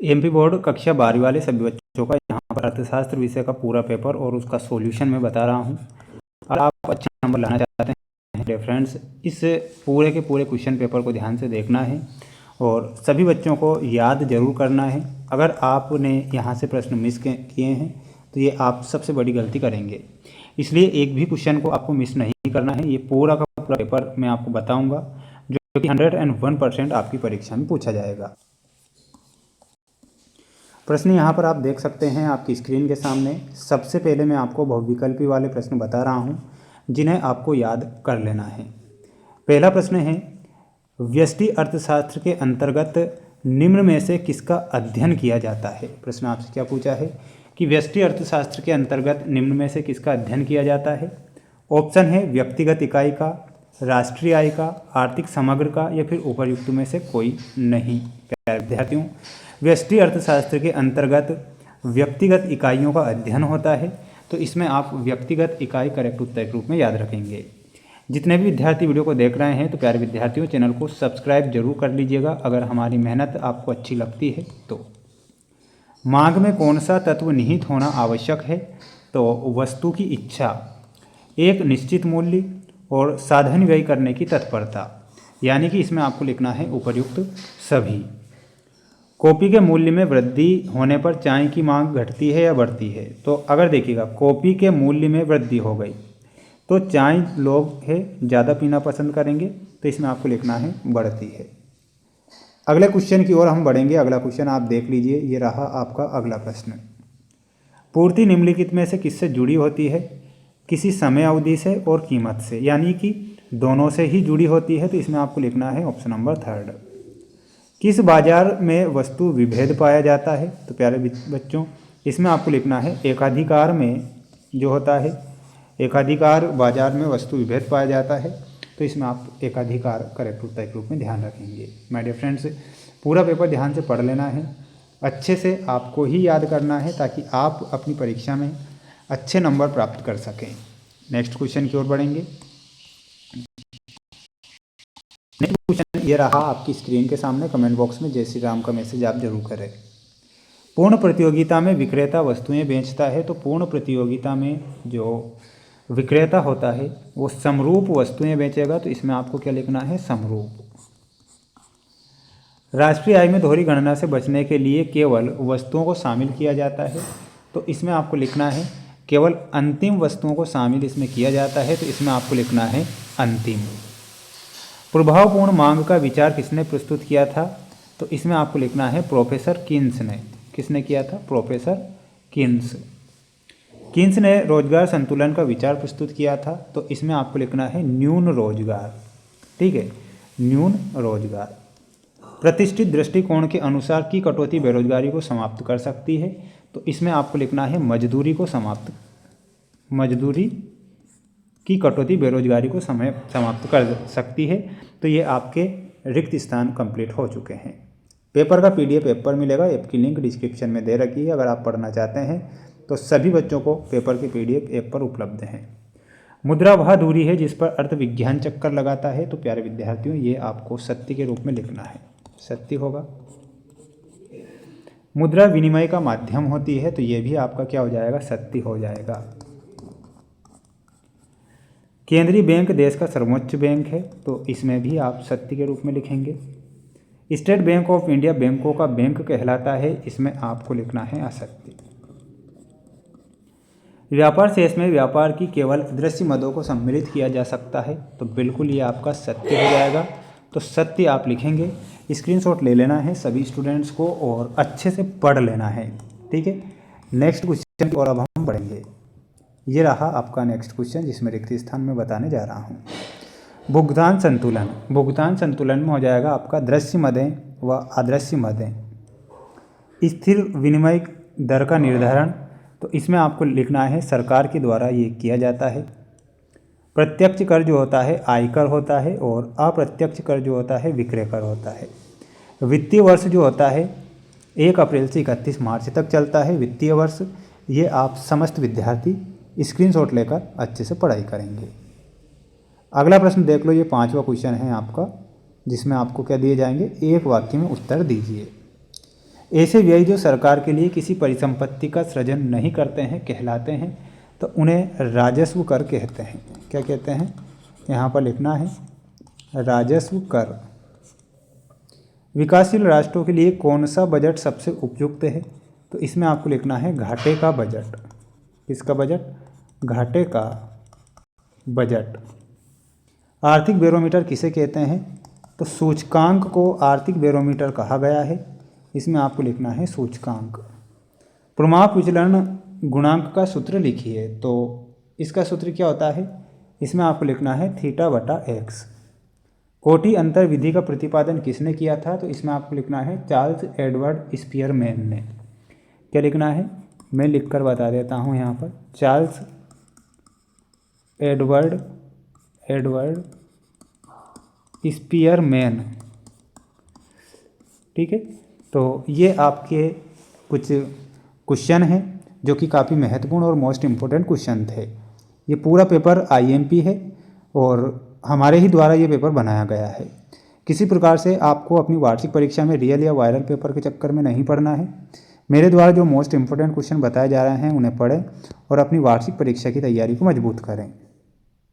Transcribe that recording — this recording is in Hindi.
एमपी बोर्ड कक्षा 12वीं वाले सभी बच्चों का यहाँ पर अर्थशास्त्र विषय का पूरा पेपर और उसका सॉल्यूशन मैं बता रहा हूँ। अगर आप अच्छे नंबर लाना चाहते हैं फ्रेंड्स, इस पूरे के पूरे क्वेश्चन पेपर को ध्यान से देखना है और सभी बच्चों को याद जरूर करना है। अगर आपने यहाँ से प्रश्न मिस किए हैं तो ये आप सबसे बड़ी गलती करेंगे, इसलिए एक भी क्वेश्चन को आपको मिस नहीं करना है। ये पूरा का पूरा पेपर मैं आपको बताऊंगा जो कि 101% आपकी परीक्षा में पूछा जाएगा। प्रश्न यहाँ पर आप देख सकते हैं आपकी स्क्रीन के सामने। सबसे पहले मैं आपको बहुविकल्पी वाले प्रश्न बता रहा हूँ जिन्हें आपको याद कर लेना है। पहला प्रश्न है, व्यष्टि अर्थशास्त्र के अंतर्गत निम्न में से किसका अध्ययन किया जाता है। प्रश्न आपसे क्या पूछा है कि व्यष्टि अर्थशास्त्र के अंतर्गत निम्न में से किसका अध्ययन किया जाता है। ऑप्शन है व्यक्तिगत इकाई का, राष्ट्रीय आय का, आर्थिक समग्र का या फिर उपर्युक्त में से कोई नहीं। प्यारे विद्यार्थियों, व्यष्टि अर्थशास्त्र के अंतर्गत व्यक्तिगत इकाइयों का अध्ययन होता है, तो इसमें आप व्यक्तिगत इकाई करेक्ट उत्तर के रूप में याद रखेंगे। जितने भी विद्यार्थी वीडियो को देख रहे हैं तो प्यारे विद्यार्थियों चैनल को सब्सक्राइब जरूर कर लीजिएगा अगर हमारी मेहनत आपको अच्छी लगती है तो। मांग में कौन सा तत्व निहित होना आवश्यक है, तो वस्तु की इच्छा, एक निश्चित मूल्य और साधन व्यय करने की तत्परता, यानी कि इसमें आपको लिखना है उपर्युक्त सभी। कॉपी के मूल्य में वृद्धि होने पर चाय की मांग घटती है या बढ़ती है, तो अगर देखिएगा कॉपी के मूल्य में वृद्धि हो गई तो चाय लोग ज़्यादा पीना पसंद करेंगे, तो इसमें आपको लिखना है बढ़ती है। अगले क्वेश्चन की ओर हम बढ़ेंगे। अगला क्वेश्चन आप देख लीजिए, ये रहा आपका अगला प्रश्न। पूर्ति निम्नलिखित में से किससे जुड़ी होती है, किसी समय अवधि से और कीमत से, यानी कि दोनों से ही जुड़ी होती है, तो इसमें आपको लिखना है ऑप्शन नंबर 3। किस बाजार में वस्तु विभेद पाया जाता है, तो प्यारे बच्चों इसमें आपको लिखना है एकाधिकार में जो होता है, एकाधिकार बाजार में वस्तु विभेद पाया जाता है, तो इसमें आप एकाधिकार करेक्ट उत्तर के रूप में ध्यान रखेंगे। माय डियर फ्रेंड्स, पूरा पेपर ध्यान से पढ़ लेना है, अच्छे से आपको ही याद करना है ताकि आप अपनी परीक्षा में अच्छे नंबर प्राप्त कर सकें। नेक्स्ट क्वेश्चन की ओर बढ़ेंगे। नेक्स्ट क्वेश्चन ये रहा आपकी स्क्रीन के सामने। कमेंट बॉक्स में जय श्री राम का मैसेज आप जरूर करें। पूर्ण प्रतियोगिता में विक्रेता वस्तुएं बेचता है, तो पूर्ण प्रतियोगिता में जो विक्रेता होता है वो समरूप वस्तुएं बेचेगा, तो इसमें आपको क्या लिखना है समरूप। राष्ट्रीय आय में दोहरी गणना से बचने के लिए केवल वस्तुओं को शामिल किया जाता है, तो इसमें आपको लिखना है केवल अंतिम वस्तुओं को शामिल इसमें किया जाता है, तो इसमें आपको लिखना है अंतिम। प्रभावपूर्ण मांग का विचार किसने प्रस्तुत किया था, तो इसमें आपको लिखना है प्रोफेसर किन्स ने। किसने किया था, प्रोफेसर किन्स। किन्स ने रोजगार संतुलन का विचार प्रस्तुत किया था, तो इसमें आपको लिखना है न्यून रोजगार। ठीक है, न्यून रोजगार। प्रतिष्ठित दृष्टिकोण के अनुसार की कटौती बेरोजगारी को समाप्त कर सकती है, तो इसमें आपको लिखना है मजदूरी को समाप्त। मजदूरी की कटौती बेरोजगारी को समाप्त कर सकती है, तो ये आपके रिक्त स्थान कंप्लीट हो चुके हैं। पेपर का PDF पेपर मिलेगा, ऐप की लिंक डिस्क्रिप्शन में दे रखी है। अगर आप पढ़ना चाहते हैं तो सभी बच्चों को पेपर के PDF ऐप पर उपलब्ध हैं। मुद्रा वह दूरी है जिस पर अर्थ विज्ञान चक्कर लगाता है, तो प्यारे विद्यार्थियों ये आपको सत्य के रूप में लिखना है, सत्य होगा। मुद्रा विनिमय का माध्यम होती है, तो ये भी आपका क्या हो जाएगा, सत्य हो जाएगा। केंद्रीय बैंक देश का सर्वोच्च बैंक है, तो इसमें भी आप सत्य के रूप में लिखेंगे। स्टेट बैंक ऑफ इंडिया बैंकों का बैंक कहलाता है, इसमें आपको लिखना है असत्य। व्यापार शेष में व्यापार की केवल दृश्य मदों को सम्मिलित किया जा सकता है, तो बिल्कुल ये आपका सत्य हो जाएगा, तो सत्य आप लिखेंगे। स्क्रीनशॉट ले लेना है सभी स्टूडेंट्स को और अच्छे से पढ़ लेना है। ठीक है, नेक्स्ट क्वेश्चन की ओर अब हम बढ़ेंगे। ये रहा आपका नेक्स्ट क्वेश्चन जिसमें रिक्त स्थान में बताने जा रहा हूँ। भुगतान संतुलन। भुगतान संतुलन में हो जाएगा आपका दृश्य मदें व अदृश्य मदें। स्थिर विनिमय दर का निर्धारण, तो इसमें आपको लिखना है सरकार के द्वारा ये किया जाता है। प्रत्यक्ष कर जो होता है आयकर होता है और अप्रत्यक्ष कर जो होता है विक्रय कर होता है। वित्तीय वर्ष जो होता है 1 अप्रैल से 31 मार्च तक चलता है वित्तीय वर्ष। ये आप समस्त विद्यार्थी स्क्रीनशॉट लेकर अच्छे से पढ़ाई करेंगे। अगला प्रश्न देख लो, ये 5वां क्वेश्चन है आपका जिसमें आपको क्या दिए जाएंगे, एक वाक्य में उत्तर दीजिए। ऐसे व्यय जो सरकार के लिए किसी परिसंपत्ति का सृजन नहीं करते हैं कहलाते हैं, तो उन्हें राजस्व कर कहते हैं। क्या कहते हैं? यहाँ पर लिखना है राजस्व कर। विकासशील राष्ट्रों के लिए कौन सा बजट सबसे उपयुक्त है? तो इसमें आपको लिखना है घाटे का बजट। किसका बजट? घाटे का बजट। आर्थिक बैरोमीटर किसे कहते हैं? तो सूचकांक को आर्थिक बैरोमीटर कहा गया है। इसमें आपको लिखना है सूचकांक। प्रमाप विचलन गुणांक का सूत्र लिखिए। तो इसका सूत्र क्या होता है? इसमें आपको लिखना है θ/x। कोटि अंतर विधि का प्रतिपादन किसने किया था? तो इसमें आपको लिखना है चार्ल्स एडवर्ड स्पीयरमैन ने। क्या लिखना है? मैं लिखकर बता देता हूँ यहाँ पर, चार्ल्स एडवर्ड स्पीयरमैन। ठीक है, तो ये आपके कुछ क्वेश्चन हैं जो कि काफ़ी महत्वपूर्ण और मोस्ट इम्पोर्टेंट क्वेश्चन थे। ये पूरा पेपर आईएमपी है और हमारे ही द्वारा ये पेपर बनाया गया है। किसी प्रकार से आपको अपनी वार्षिक परीक्षा में रियल या वायरल पेपर के चक्कर में नहीं पढ़ना है। मेरे द्वारा जो मोस्ट इम्पोर्टेंट क्वेश्चन बताए जा रहे हैं उन्हें पढ़ें और अपनी वार्षिक परीक्षा की तैयारी को मजबूत करें।